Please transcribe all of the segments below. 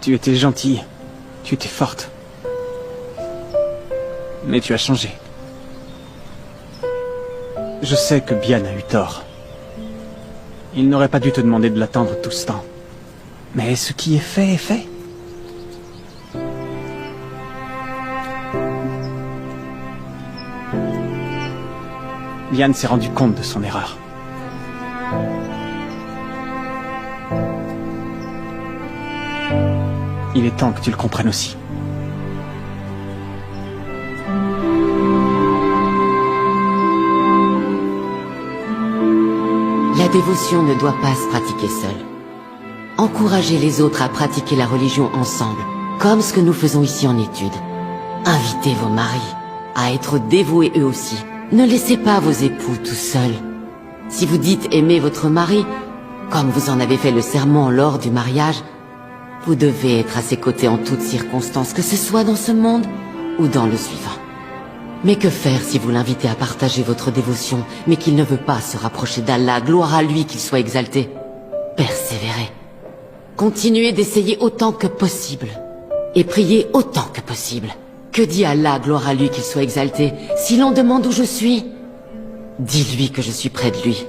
Tu étais gentille. Tu étais forte. Mais tu as changé. Je sais que Bian a eu tort. Il n'aurait pas dû te demander de l'attendre tout ce temps. Mais ce qui est fait est fait. Bian s'est rendu compte de son erreur. Il est temps que tu le comprennes aussi. La dévotion ne doit pas se pratiquer seule. Encouragez les autres à pratiquer la religion ensemble, comme ce que nous faisons ici en études. Invitez vos maris à être dévoués eux aussi. Ne laissez pas vos époux tout seuls. Si vous dites aimer votre mari, comme vous en avez fait le serment lors du mariage, vous devez être à ses côtés en toutes circonstances, que ce soit dans ce monde ou dans le suivant. Mais que faire si vous l'invitez à partager votre dévotion, mais qu'il ne veut pas se rapprocher d'Allah, gloire à lui qu'il soit exalté? Persévérez. Continuez d'essayer autant que possible. Et priez autant que possible. Que dit Allah, gloire à lui qu'il soit exalté? Si l'on demande où je suis, dis-lui que je suis près de lui.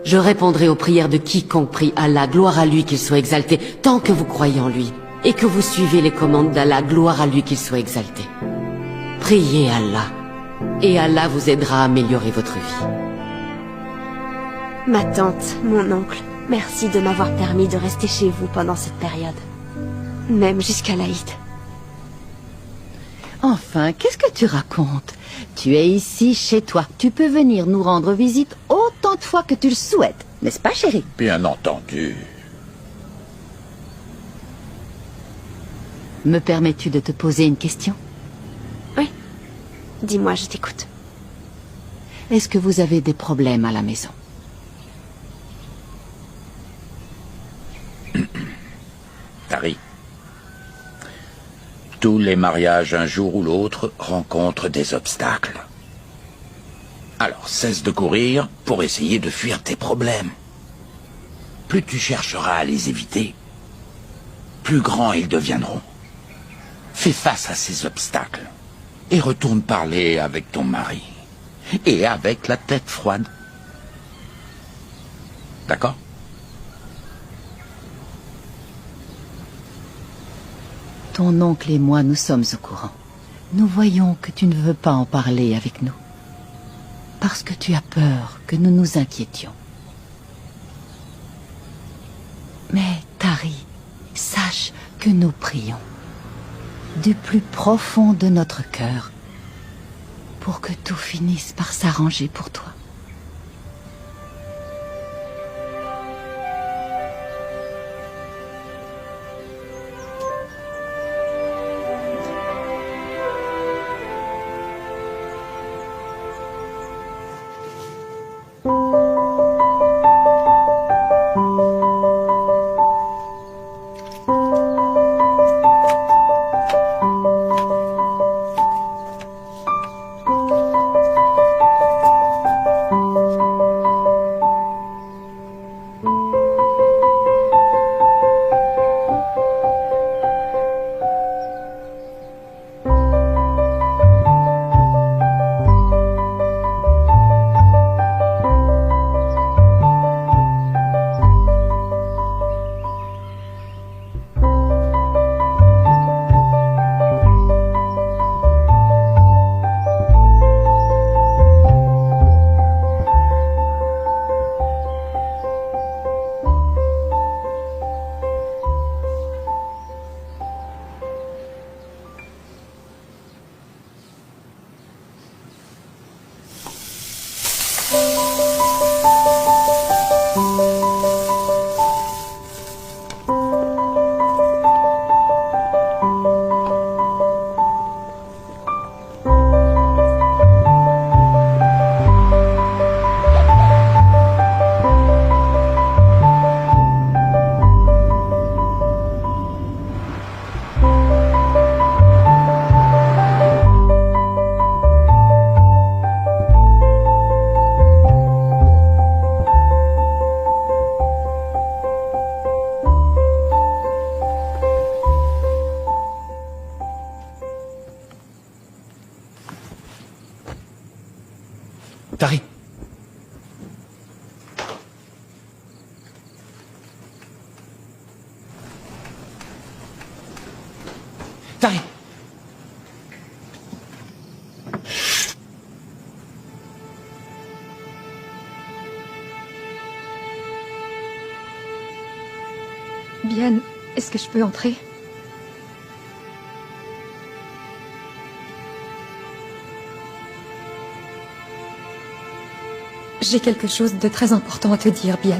Je répondrai aux prières de quiconque prie Allah, gloire à lui qu'il soit exalté, tant que vous croyez en lui, et que vous suivez les commandes d'Allah, gloire à lui qu'il soit exalté. Priez Allah, et Allah vous aidera à améliorer votre vie. Ma tante, mon oncle, merci de m'avoir permis de rester chez vous pendant cette période. Même jusqu'à l'Aïd. Enfin, qu'est-ce que tu racontes? Tu es ici, chez toi. Tu peux venir nous rendre visite autant de fois que tu le souhaites. N'est-ce pas, chérie? Bien entendu. Me permets-tu de te poser une question? Oui. Dis-moi, je t'écoute. Est-ce que vous avez des problèmes à la maison? Tari. Tous les mariages, un jour ou l'autre, rencontrent des obstacles. Alors cesse de courir pour essayer de fuir tes problèmes. Plus tu chercheras à les éviter, plus grands ils deviendront. Fais face à ces obstacles et retourne parler avec ton mari. Et avec la tête froide. D'accord ? Ton oncle et moi, nous sommes au courant. Nous voyons que tu ne veux pas en parler avec nous. Parce que tu as peur que nous nous inquiétions. Mais, Tari, sache que nous prions. Du plus profond de notre cœur. Pour que tout finisse par s'arranger pour toi. Tari. Tari. Bien, est-ce que je peux entrer? J'ai quelque chose de très important à te dire, Bien.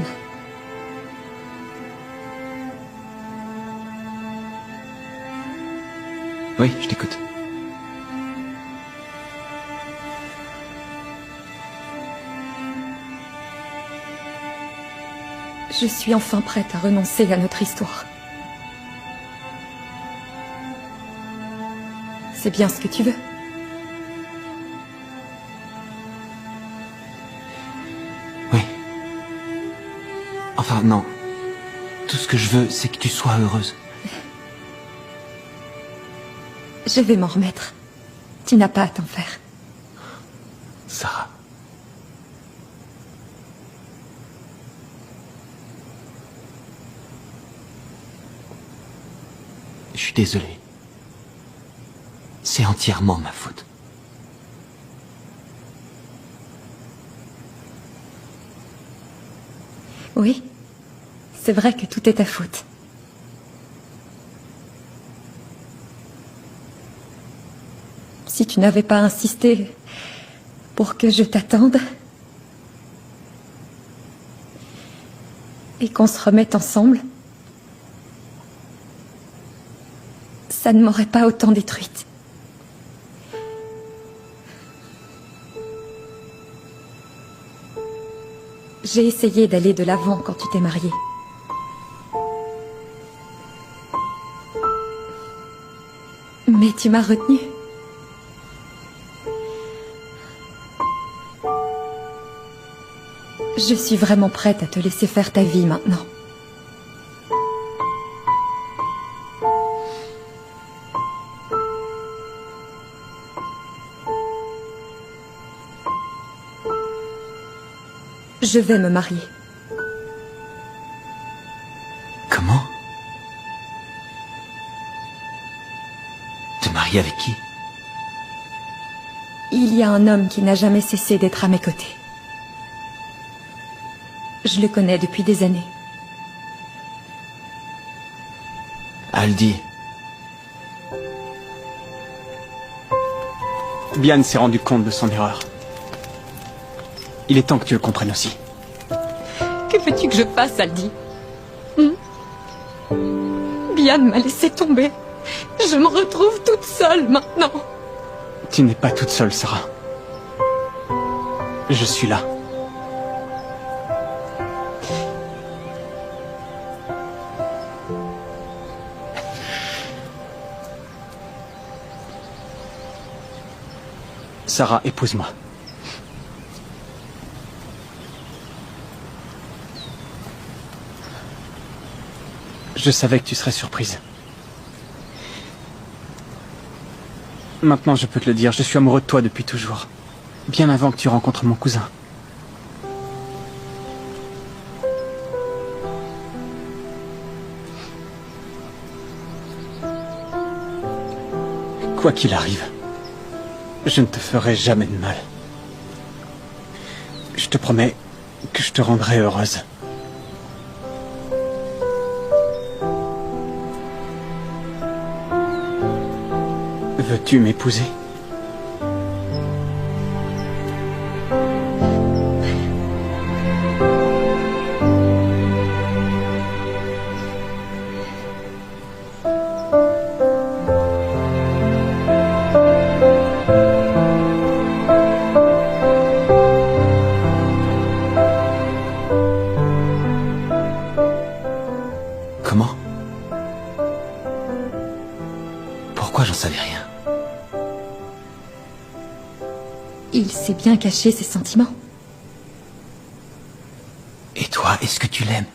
Oui, je t'écoute. Je suis enfin prête à renoncer à notre histoire. C'est bien ce que tu veux. Oui. Enfin, non. Tout ce que je veux, c'est que tu sois heureuse. Je vais m'en remettre. Tu n'as pas à t'en faire. Sarah. Je suis désolé. C'est entièrement ma faute. Oui, c'est vrai que tout est ta faute. Si tu n'avais pas insisté pour que je t'attende et qu'on se remette ensemble, ça ne m'aurait pas autant détruite. J'ai essayé d'aller de l'avant quand tu t'es mariée. Mais tu m'as retenue. Je suis vraiment prête à te laisser faire ta vie maintenant. Je vais me marier. Comment? Te marier avec qui? Il y a un homme qui n'a jamais cessé d'être à mes côtés. Je le connais depuis des années. Aldi. Bian s'est rendu compte de son erreur. Il est temps que tu le comprennes aussi. Que veux-tu que je fasse, Aldi? Bian m'a laissé tomber. Je me retrouve toute seule maintenant. Tu n'es pas toute seule, Sarah. Je suis là. Sarah, épouse-moi. Je savais que tu serais surprise. Maintenant, je peux te le dire, je suis amoureux de toi depuis toujours. Bien avant que tu rencontres mon cousin. Quoi qu'il arrive, je ne te ferai jamais de mal. Je te promets que je te rendrai heureuse. Veux-tu m'épouser? Comment? Pourquoi j'en savais rien? Il sait bien cacher ses sentiments. Et toi, est-ce que tu l'aimes?